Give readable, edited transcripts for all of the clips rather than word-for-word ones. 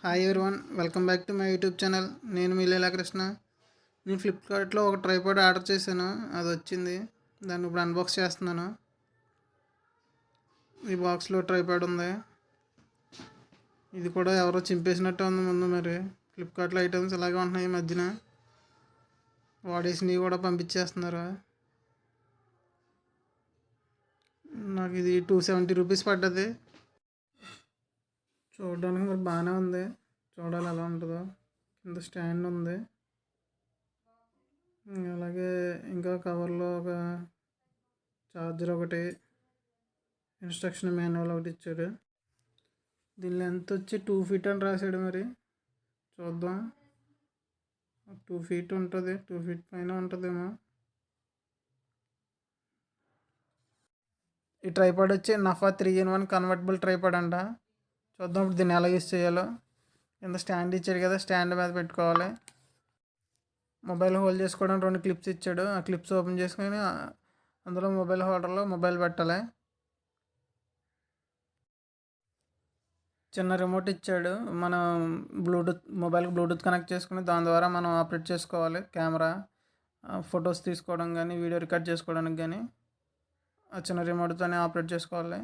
Hi everyone, welcome back to my YouTube channel. నేను మీ లీలాకృష్ణ. నేను ఫ్లిప్కార్ట్లో ఒక ట్రైపాడ్ ఆర్డర్ చేశాను, అది వచ్చింది. దాన్ని ఇప్పుడు అన్బాక్స్ చేస్తున్నాను. ఈ బాక్స్లో ట్రైపాడ్ ఉంది. ఇది కూడా ఎవరో చింపేసినట్టు ఉంది ముందు. మరి ఫ్లిప్కార్ట్లో ఐటమ్స్ ఇలాగే ఉంటున్నాయి ఈ మధ్యన. వాడేసినవి కూడా పంపించేస్తున్నారు. నాకు ఇది 270 రూపీస్ పడ్డది. చూడడానికి మరి బాగానే ఉంది. చూడాలి ఎలా ఉంటుందో. కింద స్టాండ్ ఉంది. అలాగే ఇంకా కవర్లో ఒక చార్జర్ ఒకటి, ఇన్స్ట్రక్షన్ మాన్యువల్ ఒకటి ఇచ్చాడు. దీని లెంత్ వచ్చి 2 feet అని రాశాడు. మరి చూద్దాం. 2 feet ఉంటుంది, 2 feet పైన ఉంటుందేమో. ఈ ట్రైపాడ్ వచ్చి నఫా 3-in-1 కన్వర్టబుల్ ట్రైపాడ్ అంట. చూద్దాం ఇప్పుడు దీన్ని ఎలా యూస్ చేయాలో. కింద స్టాండ్ ఇచ్చాడు కదా, స్టాండ్ మీద పెట్టుకోవాలి. మొబైల్ హోల్డ్ చేసుకోవడానికి 2 క్లిప్స్ ఇచ్చాడు. ఆ క్లిప్స్ ఓపెన్ చేసుకొని అందులో మొబైల్ హోల్డర్లో మొబైల్ పెట్టాలి. చిన్న రిమోట్ ఇచ్చాడు. మనం మొబైల్కి బ్లూటూత్ కనెక్ట్ చేసుకుని దాని ద్వారా మనం ఆపరేట్ చేసుకోవాలి. కెమెరా, ఫొటోస్ తీసుకోవడం కానీ, వీడియో రికార్డ్ చేసుకోవడానికి కానీ ఆ చిన్న రిమోట్తోనే ఆపరేట్ చేసుకోవాలి.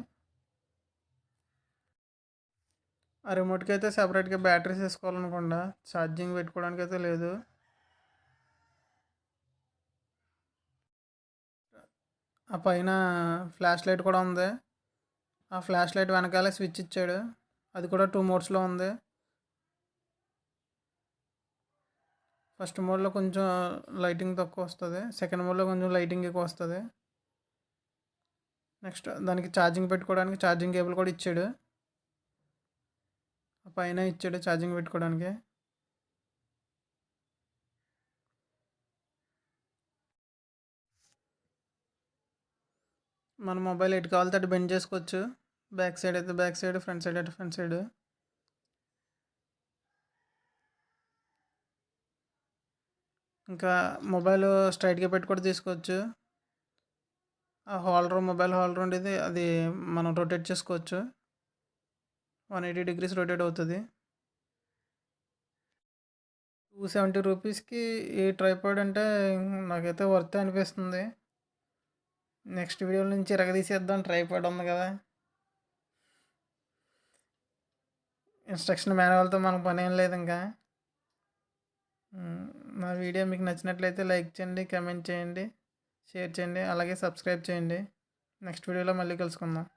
ఆ రిమోట్కి అయితే సపరేట్గా బ్యాటరీస్ వేసుకోవాలనుకుండా, ఛార్జింగ్ పెట్టుకోవడానికి అయితే లేదు. ఆ పైన ఫ్లాష్ లైట్ కూడా ఉంది. ఆ ఫ్లాష్ లైట్ వెనకాలే స్విచ్ ఇచ్చాడు. అది కూడా 2 మోడ్స్లో ఉంది. ఫస్ట్ మోడ్లో కొంచెం లైటింగ్ తక్కువ వస్తుంది, సెకండ్ మోడ్లో కొంచెం లైటింగ్ ఎక్కువ వస్తుంది. నెక్స్ట్ దానికి ఛార్జింగ్ పెట్టుకోవడానికి ఛార్జింగ్ కేబుల్ కూడా ఇచ్చాడు. పైన ఇచ్చాడు ఛార్జింగ్ పెట్టుకోవడానికి. మన మొబైల్ ఎటు కావాలితే అటు బెండ్ చేసుకోవచ్చు. బ్యాక్ సైడ్ అయితే బ్యాక్ సైడ్, ఫ్రంట్ సైడ్ అయితే ఫ్రంట్ సైడ్. ఇంకా మొబైల్ స్ట్రైట్గా పెట్టి కూడా తీసుకోవచ్చు. ఆ మొబైల్ హోల్డర్ ఉండేది, అది మనం రొటేట్ చేసుకోవచ్చు. 180 degrees రొటేట్ అవుతుంది. 270 రూపీస్కి ఈ ట్రైపాడ్ అంటే నాకైతే వర్త్ అనిపిస్తుంది. నెక్స్ట్ వీడియో నుంచి ఇరగదీసేద్దాం. ట్రైపాడ్ ఉంది కదా, ఇన్స్ట్రక్షన్ మాన్యువల్తో మనకు పని ఏం లేదు. ఇంకా నా వీడియో మీకు నచ్చినట్లయితే లైక్ చేయండి, కామెంట్ చేయండి, షేర్ చేయండి, అలాగే సబ్స్క్రైబ్ చేయండి. నెక్స్ట్ వీడియోలో మళ్ళీ కలుసుకుందాం.